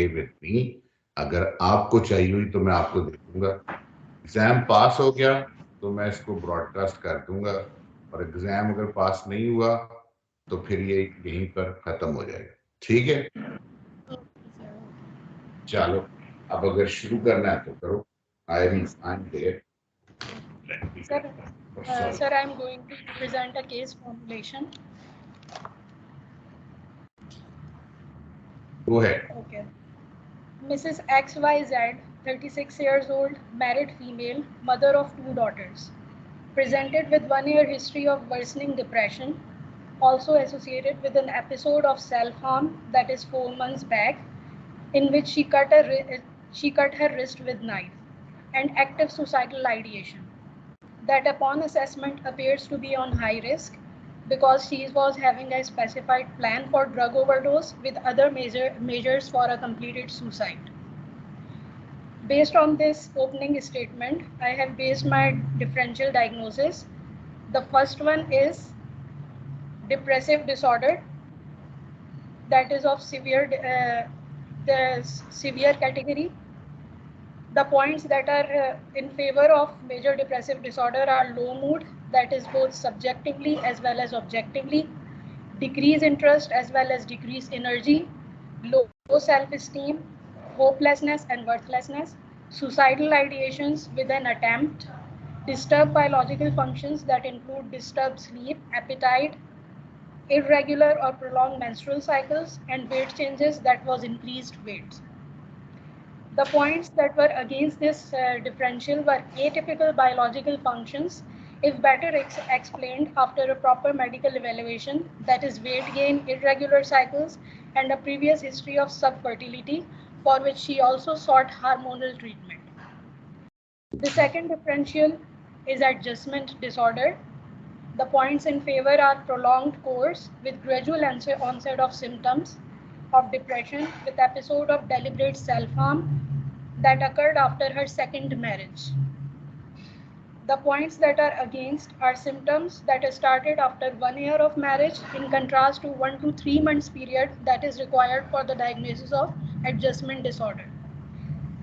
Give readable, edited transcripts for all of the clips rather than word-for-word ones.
With me, अगर आपको चाहिए हुई तो मैं आपको दे दूंगा। एग्जाम पास हो गया तो मैं इसको ब्रॉडकास्ट कर दूंगा, और एग्जाम अगर पास नहीं हुआ तो फिर ये यहीं पर खत्म हो जाएगा। ठीक है, चलो अब अगर शुरू करना है तो करो। I will find there. Sir, I am going to present a case formulation. Go ahead. Okay. Mrs. XYZ, 36 years old, married female, mother of 2 daughters. Presented with 1-year history of worsening depression, also associated with an episode of self-harm that is 4 months back, in which she cut her wrist with knife, and active suicidal ideation. That upon assessment appears to be on high risk because she was having a specified plan for drug overdose with other measures for a completed suicide. Based on this opening statement, I have based my differential diagnosis. The first one is depressive disorder, that is of the severe category. The points that are in favor of major depressive disorder are low mood, that is both subjectively as well as objectively, decreased interest as well as decreased energy, low self-esteem, hopelessness and worthlessness, suicidal ideations with an attempt, disturbed biological functions that include disturbed sleep, appetite, irregular or prolonged menstrual cycles, and weight changes that was increased weight. The points that were against this differential were atypical biological functions, if better explained after a proper medical evaluation, that is weight gain, irregular cycles, and a previous history of subfertility, for which she also sought hormonal treatment. The second differential is adjustment disorder. The points in favor are prolonged course with gradual onset of symptoms of depression with episode of deliberate self-harm that occurred after her second marriage. The points that are against are symptoms that started after 1 year of marriage in contrast to 1 to 3 months period that is required for the diagnosis of adjustment disorder.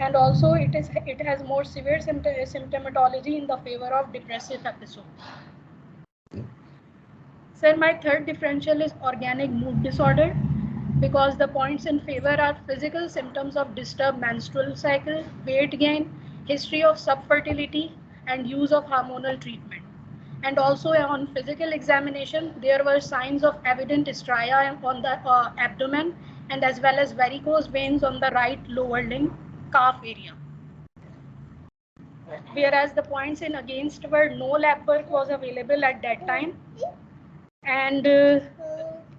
And also it has more severe symptomatology in the favor of depressive episode. Sir, my third differential is organic mood disorder because the points in favor are physical symptoms of disturbed menstrual cycle, weight gain, history of subfertility, and use of hormonal treatment. And also on physical examination, there were signs of evident stria on the abdomen and as well as varicose veins on the right lower limb, calf area. Whereas the points in against were no lab work was available at that time, and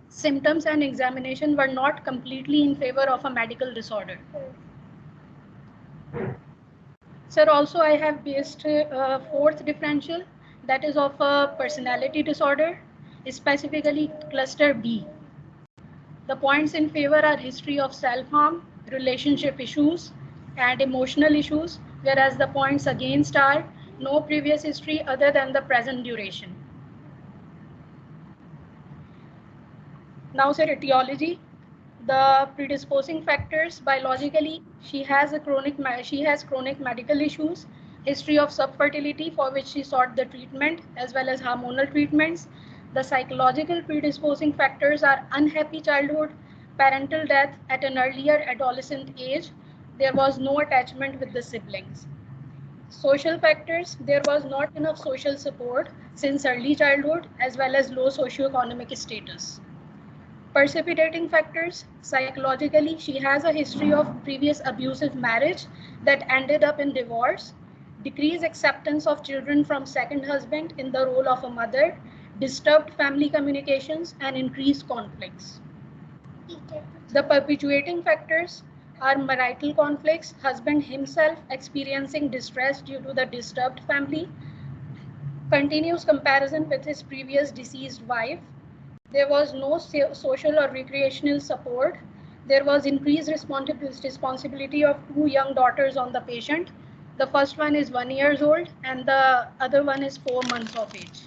symptoms and examination were not completely in favor of a medical disorder. Sir, also I have based fourth differential, that is of a personality disorder, specifically cluster B. The points in favor are history of self-harm, relationship issues, and emotional issues, whereas the points against are no previous history other than the present duration. Now, sir, etiology. The predisposing factors biologically, she has chronic medical issues, history of subfertility for which she sought the treatment as well as hormonal treatments. The psychological predisposing factors are unhappy childhood, parental death at an earlier adolescent age. There was no attachment with the siblings. Social factors, there was not enough social support since early childhood as well as low socioeconomic status. Precipitating factors, psychologically, she has a history of previous abusive marriage that ended up in divorce, decreased acceptance of children from second husband in the role of a mother, disturbed family communications, and increased conflicts. The perpetuating factors are marital conflicts, husband himself experiencing distress due to the disturbed family, continuous comparison with his previous deceased wife. There was no social or recreational support. There was increased responsibility of 2 young daughters on the patient. The first one is 1 year old and the other one is 4 months of age.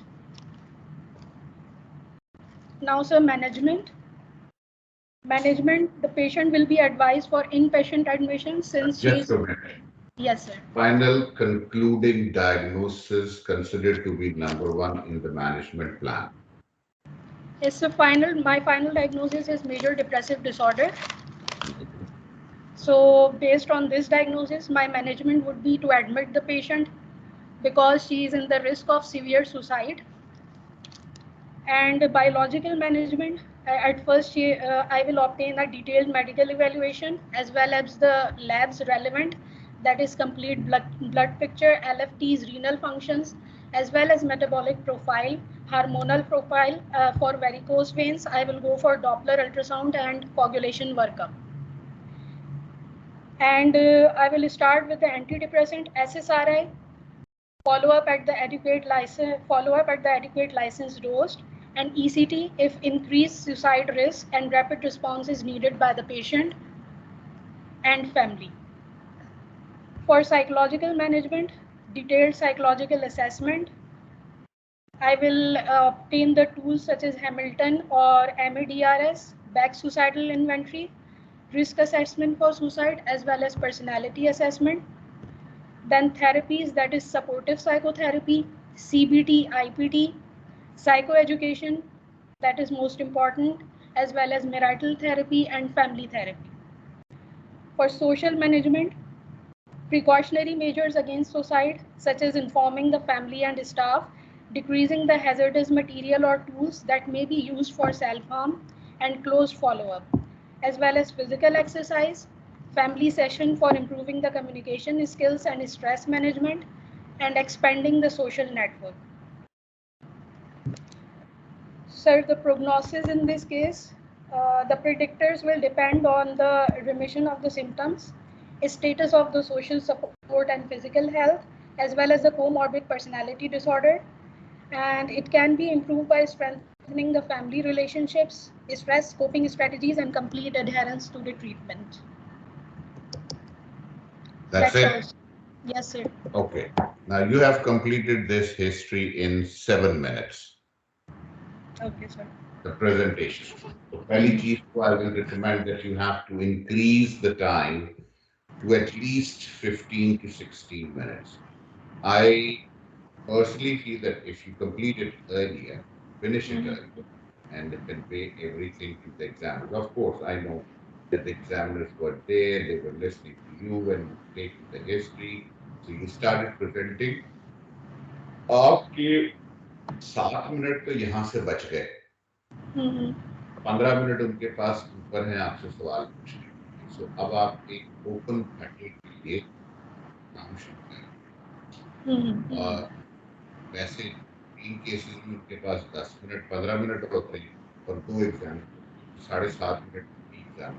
Now, sir, management. Management, the patient will be advised for inpatient admission since she Just is. a minute. Yes, sir. Final concluding diagnosis considered to be number one in the management plan. Yes, so my final diagnosis is major depressive disorder. So based on this diagnosis, my management would be to admit the patient because she is in the risk of severe suicide. And biological management, at first I will obtain a detailed medical evaluation as well as the labs relevant, that is complete blood picture, LFTs, renal functions, as well as metabolic profile, hormonal profile. For varicose veins, I will go for Doppler ultrasound and coagulation workup. And I will start with the antidepressant SSRI, follow up at the adequate license dose, and ECT if increased suicide risk and rapid response is needed by the patient and family. For psychological management, detailed psychological assessment, I will obtain the tools such as Hamilton or MADRS, back suicidal inventory, risk assessment for suicide, as well as personality assessment. Then therapies, that is supportive psychotherapy, CBT, IPT, psychoeducation, that is most important, as well as marital therapy and family therapy. For social management, precautionary measures against suicide, such as informing the family and staff, decreasing the hazardous material or tools that may be used for self-harm, and close follow-up, as well as physical exercise, family session for improving the communication skills and stress management, and expanding the social network. Sir, the prognosis in this case, the predictors will depend on the remission of the symptoms, status of the social support and physical health, as well as the comorbid personality disorder. And it can be improved by strengthening the family relationships, stress coping strategies, and complete adherence to the treatment. That's That's all. it? Yes, sir. Okay. Now you have completed this history in 7 minutes, Okay, sir. the presentation. So पहली चीज को I will recommend that you have to increase the time to at least 15 to 16 minutes. I personally feel that if you complete it earlier, finish it earlier, and convey everything to the examiners. Of course, I know that the examiners were there, they were listening to you and taking the history. So you started presenting. आपके 7 minute तो यहाँ से बच गए, 15 minute उनके पास ऊपर है आपसे सवाल पूछने के लिए. सो अब आप एक ओपन बैटल के लिए काम शुरू करें. और वैसे 3 केसेस में उनके पास 10 मिनट 15 मिनट होते हैं और 2 एग्जाम होते हैं, 7.5 मिनट की एग्जाम.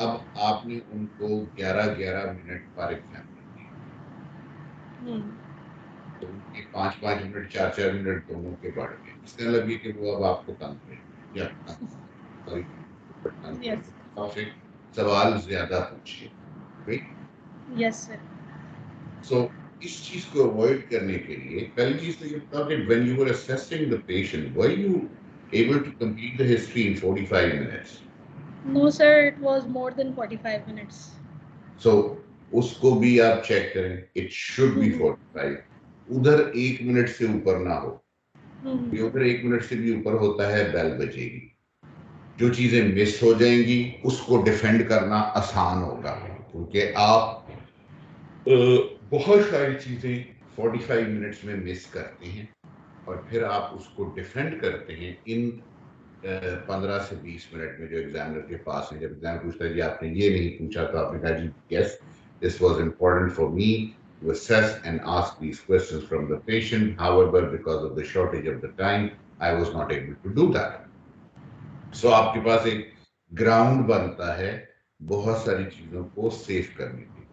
अब आपने उनको 11-11 मिनट पर एग्जाम दिए, तो उनके 5-5 मिनट 4-4 मिनट दोनों के बढ़ गए. इसका मतलब ये कि वो अब आपको तंग करेंगे या सॉरी तंग करेंगे, आपसे सवाल ज्यादा पूछिए. Yes sir. सो इस चीज को अवॉइड करने के लिए पहली चीज तो ये बताओ कि when you were assessing the patient were you able to complete the history in 45 minutes? No, sir, it was more than 45 minutes. So, उसको भी आप चेक करें. It should be 45. उधर 1 मिनट से ऊपर ना हो. ये उधर 1 मिनट से भी ऊपर होता है, बेल बजेगी. जो चीजें मिस हो जाएंगी उसको डिफेंड करना आसान होगा, क्योंकि आप बहुत सारी चीजें 45 मिनट्स में मिस करते हैं और फिर आप उसको डिफेंड करते हैं इन 15 से 20 मिनट में जो एग्जामिनर के पास है. जब एग्जाम पूछता है जी आपने ये नहीं पूछा, तो आपने कहा जी yes, this was important for me to assess and ask these questions from the patient. However, because of the shortage of the time, I was not able to do that. So आपके पास एक ground बनता है बहुत सारी चीजों को save करने के लिए.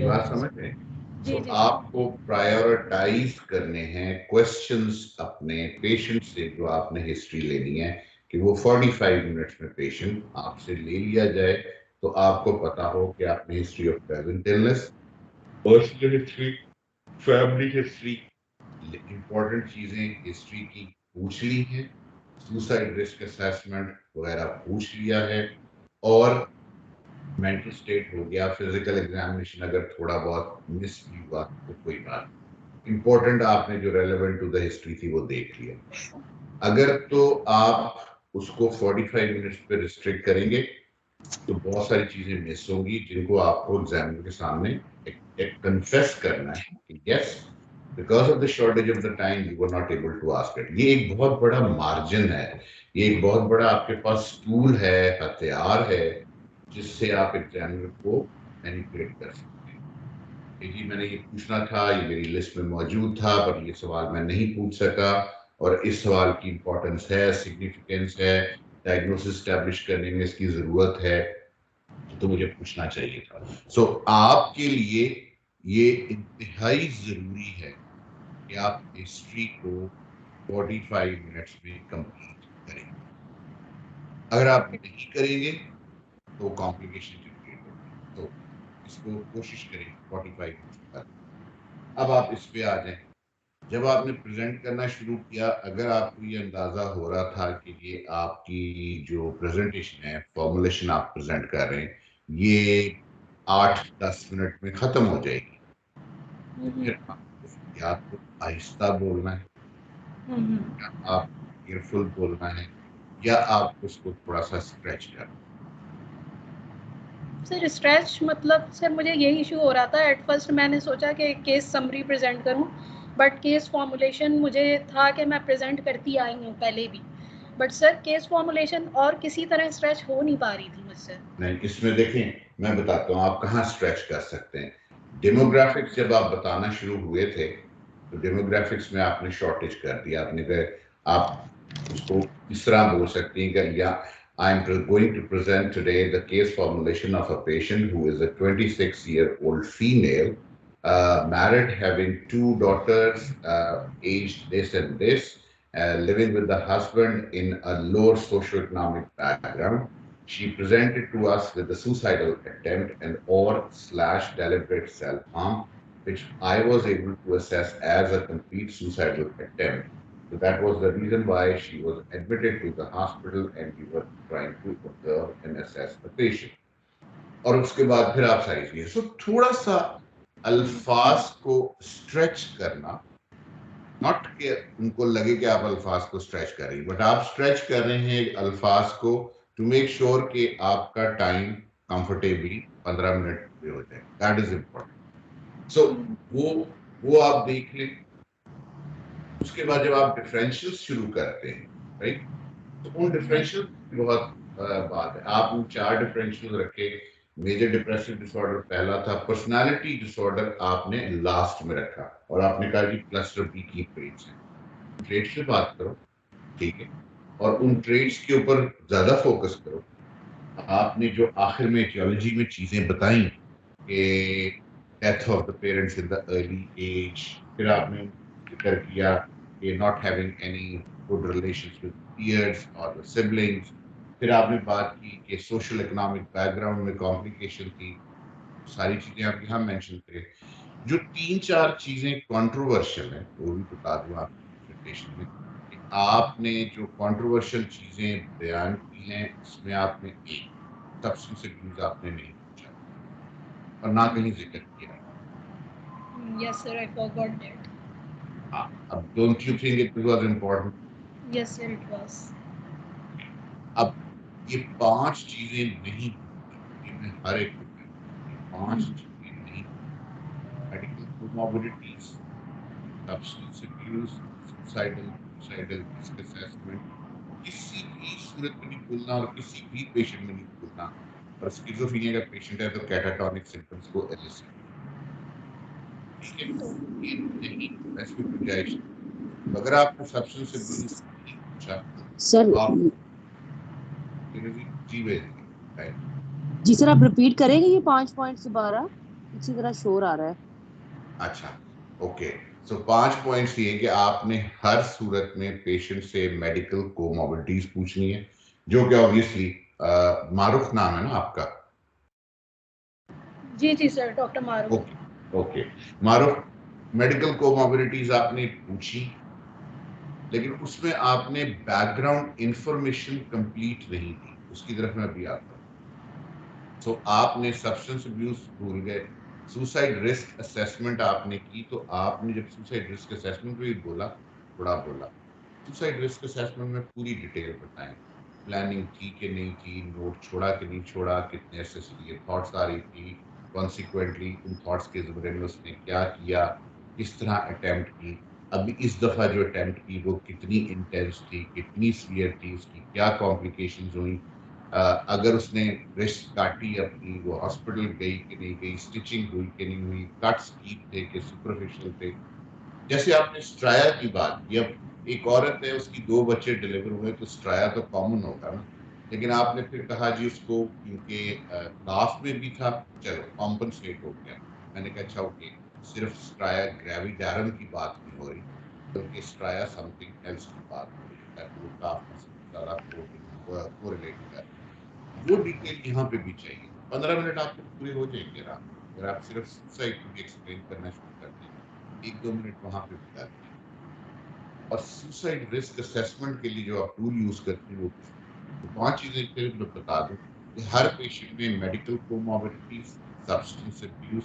ये बात समझ रहे हैं? तो आपको प्रायोरिटाइज करने हैं क्वेश्चंस अपने पेशेंट से जो आपने हिस्ट्री लेनी है, कि वो 45 मिनट्स में पेशेंट आपसे ले लिया जाए, तो आपको पता हो कि आपने history of present illness, personal history, family history, important चीजें हिस्ट्री की पूछ ली हैं, सुसाइड रिस्क असेसमेंट वगैरह पूछ लिया है, और मेंटल स्टेट हो गया, फिजिकल एग्जामिनेशन अगर थोड़ा बहुत मिस भी हुआ तो कोई बात, इंपॉर्टेंट आपने जो रेलेवेंट टू द हिस्ट्री थी वो देख लिया। अगर तो आप उसको 45 मिनट्स पे रिस्ट्रिक्ट करेंगे तो बहुत सारी चीजें मिस होंगी जिनको आपको एग्जामिनर के सामने एक कन्फेस करना है कि yes, because of the shortage of the time you were not able to ask it. ये एक बहुत बड़ा मार्जिन है, ये एक बहुत बड़ा आपके पास टूल है, हथियार है, जिससे आप एग्जामिनर को मैनिपुलेट कर सकते हैं कि जी मैंने ये पूछना था, ये मेरी लिस्ट में मौजूद था, पर ये सवाल मैं नहीं पूछ सका, और इस सवाल की इंपॉर्टेंस है, सिग्निफिकेंस है, डायग्नोसिस स्टैब्लिश करने में इसकी जरूरत है, तो मुझे पूछना चाहिए था। सो आपके लिए ये इंतहाई जरूरी है कि आप हिस्ट्री को 45 मिनट्स में कंप्लीट करें। अगर आप नहीं करेंगे तो कॉम्प्लिकेशन जनरेट होगी। तो इसको कोशिश करें 45 मिनट्स तक। अब आप इस पे आ जाएं। जब आपने प्रेजेंट करना शुरू किया, अगर आपको ये अंदाजा हो रहा था कि ये आपकी जो प्रेजेंटेशन है, फॉर्मुलेशन आप प्रेजेंट कर रहे हैं, ये 8-10 मिनट में खत्म हो जाएगी, तो फिर आपको या तो आहिस्ता बोलना है, या आप केयरफुल बोलना है, या आप उसको थोड़ा सा स्ट्रेच करना। सर स्ट्रेच मतलब सर मुझे यही इशू हो रहा था। एट फर्स्ट मैंने सोचा कि केस समरी प्रेजेंट करूं, बट केस फॉर्मुलेशन मुझे था कि मैं प्रेजेंट करती आई हूँ पहले भी, बट सर केस फॉर्मुलेशन और किसी तरह स्ट्रेच हो नहीं पा रही थी मुझसे। नहीं, इसमें देखें, मैं बताता हूँ आप कहाँ स्ट्रेच कर सकते हैं। डेमोग्राफिक्स जब आप बताना शुरू हुए थे, तो डेमोग्राफिक्स में आपने शॉर्टेज कर दिया, आपने कहा, आप उसको इस तरह बोल सकती हैं कि या I am going to present today the case formulation of a patient who is a 26-year-old female, married, having 2 daughters, aged this and this, living with the husband in a lower socioeconomic background. She presented to us with a suicidal attempt and or slash deliberate self-harm, which I was able to assess as a complete suicidal attempt. So that was the reason why she was admitted to the hospital and we were trying to observe and assess the patient. और उसके बाद फिर आप सारी चीजें, सो थोड़ा सा अल्फाज को स्ट्रेच करना, नॉट कि उनको लगे कि आप अल्फाज को स्ट्रेच कर रही, बट आप स्ट्रेच कर रहे हैं अल्फाज को टू मेक श्योर कि आपका टाइम कंफर्टेबली 15 मिनट पूरे हो जाए। That is important. सो वो वो आप देख लें। उसके बाद जब आप डिफरेंशियल शुरू करते हैं, राइट, तो उन डिफरेंशियल की बहुत बात है। आप उन 4 डिफरेंशियल रखे। मेजर डिप्रेसिव डिसऑर्डर पहला था, पर्सनालिटी डिसऑर्डर आपने लास्ट में रखा, और आपने कहा कि क्लस्टर बी की ट्रेट्स हैं, ट्रेड्स पे बात करो, ठीक है, और उन ट्रेड्स के ऊपर ज्यादा फोकस करो। आपने जो आखिर में जियोलॉजी में चीजें बताई कि death of the parents in the early age, फिर आपने जिक्र किया कि not having any good relations with peers और सिबलिंग्स, फिर आपने बात की कि सोशल इकोनॉमिक बैकग्राउंड में कॉम्प्लिकेशन थी, सारी चीजें आप यहाँ मेंशन करें। जो 3-4 चीजें कंट्रोवर्शियल हैं वो भी बता दूं आपकी प्रेजेंटेशन में कि आपने जो कंट्रोवर्शियल चीजें बयान की हैं, इसमें आपने एक सब्सटेंस अब्यूज आपने नहीं पूछा और ना कहीं जिक्र किया है। Yes sir, I forgot that. अब don't you think it was important? Yes sir, it was. अब ये 5 चीजें नहीं, ये मैं हर एक को कहूं, ये 5 चीजें नहीं, medical comorbidities, substance abuse, suicidal risk assessment, किसी भी सूरत में नहीं भूलना, और किसी भी पेशेंट में नहीं भूलना। और स्किज़ोफ्रेनिया का पेशेंट है तो कैटाटोनिक सिम्पटम्स को एलिसिट, ठीक है, ये नहीं, वैसे भी गुंजाइश। अगर आपने सब्सटेंस अब्यूज नहीं पूछा सर। तो आप जी भेजेंगे। जी सर, आप रिपीट करेंगे ये 5 पॉइंट्स दोबारा? इसी तरह शोर आ रहा है। अच्छा, ओके। सो 5 पॉइंट्स ये कि आपने हर सूरत में पेशेंट से मेडिकल कोमोर्बिडिटीज पूछनी है, जो कि ऑब्वियसली मारूफ नाम है ना आपका? जी जी सर, डॉक्टर मारूफ। ओके ओके, मारूफ, मेडिकल कोमोर्बिडिटीज आपने पूछी, लेकिन उसमें आपने बैकग्राउंड इंफॉर्मेशन कंप्लीट नहीं दी, उसकी तरफ मैं अभी आता हूँ। तो आपने सब्सटेंस अब्यूज भूल गए, सुसाइड रिस्क असेसमेंट आपने की, तो आपने जब सुसाइड रिस्क असेसमेंट भी बोला, थोड़ा बोला सुसाइड रिस्क असेसमेंट में पूरी डिटेल बताएं, प्लानिंग थी कि नहीं थी, नोट छोड़ा कि नहीं छोड़ा, कितने ऐसे ये थॉट्स आ रही थी, कॉन्सिक्वेंटली उन थॉट्स के ज़रिए में उसने क्या किया, किस तरह अटेम्प्ट की, अभी इस दफ़ा जो अटेम्प्ट की वो कितनी इंटेंस थी, कितनी सीवियर थी, उसकी क्या कॉम्प्लिकेशंस हुई, अगर उसने रिस्ट काटी अपनी, वो हॉस्पिटल गई कि नहीं गई, स्टिचिंग हुई कि नहीं हुई, कट्स डीप थे कि सुपरफिशियल थे। जैसे आपने स्ट्राया की बात की, अब एक औरत है, उसकी 2 बच्चे डिलीवर हुए, तो स्ट्राया तो कॉमन होगा ना। लेकिन आपने फिर कहा जी उसको क्योंकि काफ में भी था, चलो कॉम्पनसेट हो गया। मैंने कहा अच्छा ओके, सिर्फ स्ट्राया ग्रेविडारम की बात नहीं हो रही, बल्कि स्ट्राया समथिंग एल्स की बात हो रही है, ताकि वो काफ में सबसे ज़्यादा कोरिलेट कर। वो डिटेल यहाँ पे भी चाहिए। 15 मिनट आपके पूरे हो जाएंगे आराम से। अगर आप सिर्फ सुसाइड को भी एक्सप्लेन करना शुरू कर दें, 1-2 मिनट वहाँ पे भी डाल दीजिए। और सुसाइड रिस्क असेसमेंट के लिए जो आप टूल यूज करते हैं वो कुछ, तो 5 चीजें फिर मैं बता दूं कि हर पेशेंट में medical comorbidities, substance abuse,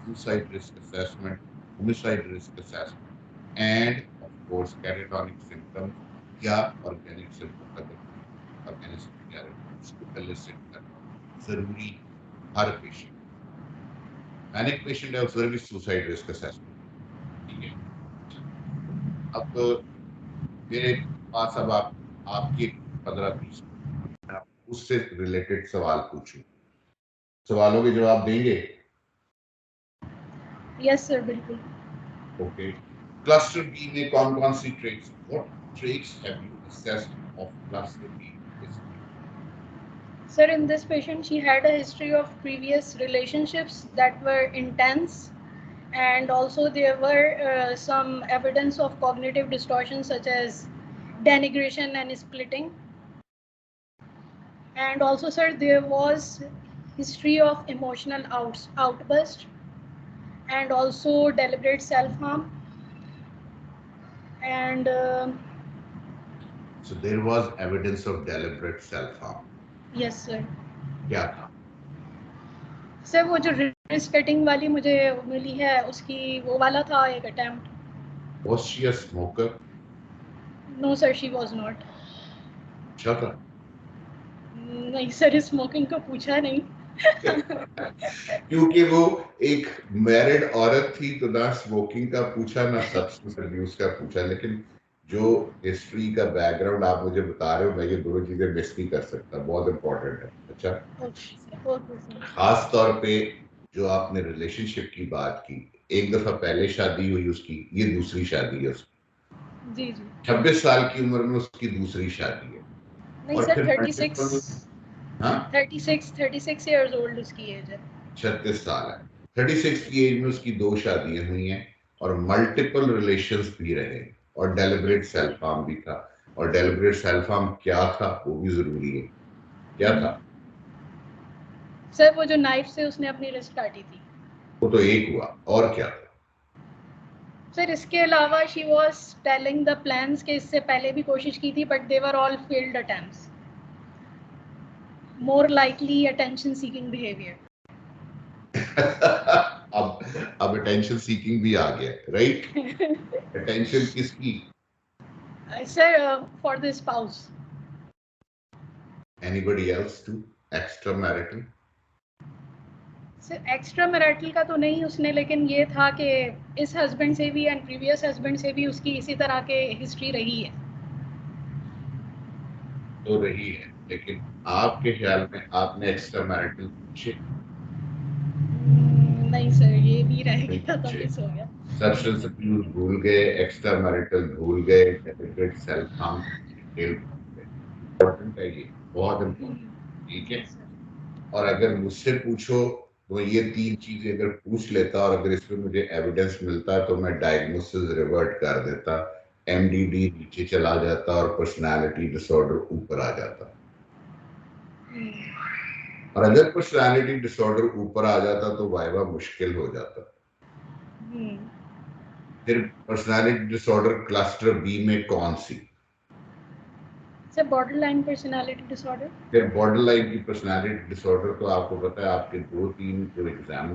suicide risk assessment, homicide risk assessment end of course catatonic symptoms या ऑर्गेनिक सिम्टम्स अगर ऑर्गेनिज्म उसको एलिसिट करना जरूरी है हर पेशेंट। मैंने एक पेशेंट है, उसमें भी सुसाइड रिस्क असेसमेंट, ठीक है। अब मेरे पास अब आपके 15-20 उससे रिलेटेड सवाल पूछूं, सवालों के जवाब देंगे? यस सर, बिल्कुल। ओके, क्लस्टर बी में कौन कौन सी traits, what traits have you assessed of cluster B? Sir, in this patient, she had a history of previous relationships that were intense, and also there were some evidence of cognitive distortion such as denigration and splitting. And also, sir, there was history of emotional outburst and also deliberate self-harm. And So there was evidence of deliberate self harm. yes, sir. क्या था? Sir वो जो risk cutting वाली मुझे मिली है उसकी वो वाला था एक attempt. Was she a smoker? No sir, she was not. अच्छा था। नहीं सर, स्मोकिंग का पूछा नहीं। क्योंकि वो एक मैरिड औरत थी, तो ना स्मोकिंग का पूछा ना सब्सटेंस अब्यूज का पूछा, लेकिन जो हिस्ट्री का बैकग्राउंड आप मुझे बता रहे हो, मैं ये दोनों चीजें मिस नहीं कर सकता, बहुत इंपॉर्टेंट है। अच्छा, ओके सर। खास तौर पे जो आपने रिलेशनशिप की बात की, एक दफा पहले शादी हुई उसकी, ये दूसरी शादी है उसकी, जी जी। 26 साल की उम्र में उसकी दूसरी शादी है, नहीं और सर, फिर 36। मल्टीपल, हाँ 36 ईयर्स ओल्ड उसकी एज है। 36 साल है, 36 की एज में उसकी 2 शादियां हुई हैं और मल्टीपल रिलेशंस भी रहे, और डेलिबरेट सेल्फ हार्म भी था। और डेलिबरेट सेल्फ हार्म क्या था वो भी जरूरी है, क्या था? सर वो जो नाइफ से उसने अपनी रिस्ट काटी थी। वो तो एक हुआ, और क्या था? सर इसके अलावा she was telling the plans के इससे पहले भी कोशिश की थी, but they were all failed attempts. More likely attention seeking behaviour. अब अटेंशन सीकिंग भी आ गया, राइट? अटेंशन किसकी? Sir for the spouse. Anybody else too? Extra marital? Sir extra marital का तो नहीं उसने, लेकिन ये था कि इस हस्बैंड से भी एंड प्रीवियस हस्बैंड से भी उसकी इसी तरह के हिस्ट्री रही है। तो रही है, लेकिन आपके ख्याल में आपने एक्स्ट्रा मैरिटल पूछे? नहीं सर, ये भी रह नहीं गया, तो पूछे। मिस हो गया। सब्सटेंस अब्यूज भूल गए, एक्स्ट्रा मैरिटल भूल गए, डेलिब्रेट सेल्फ हार्म की डिटेल भूल गए। इंपॉर्टेंट है ये, बहुत इंपॉर्टेंट, ठीक है। सर। और अगर मुझसे पूछो तो ये 3 चीजें अगर पूछ लेता और अगर इसमें मुझे एविडेंस मिलता तो मैं डायग्नोसिस रिवर्ट कर देता, एमडीडी नीचे चला जाता और पर्सनालिटी डिसऑर्डर ऊपर आ जाता। और अगर पर्सनालिटी डिसऑर्डर ऊपर आ जाता तो वाइवा मुश्किल हो जाता। फिर पर्सनालिटी डिसऑर्डर क्लस्टर बी में कौन सी? Sir borderline personality disorder. फिर बॉर्डरलाइन की पर्सनालिटी डिसऑर्डर तो आपको पता है आपके 2-3 जो एग्जामिनर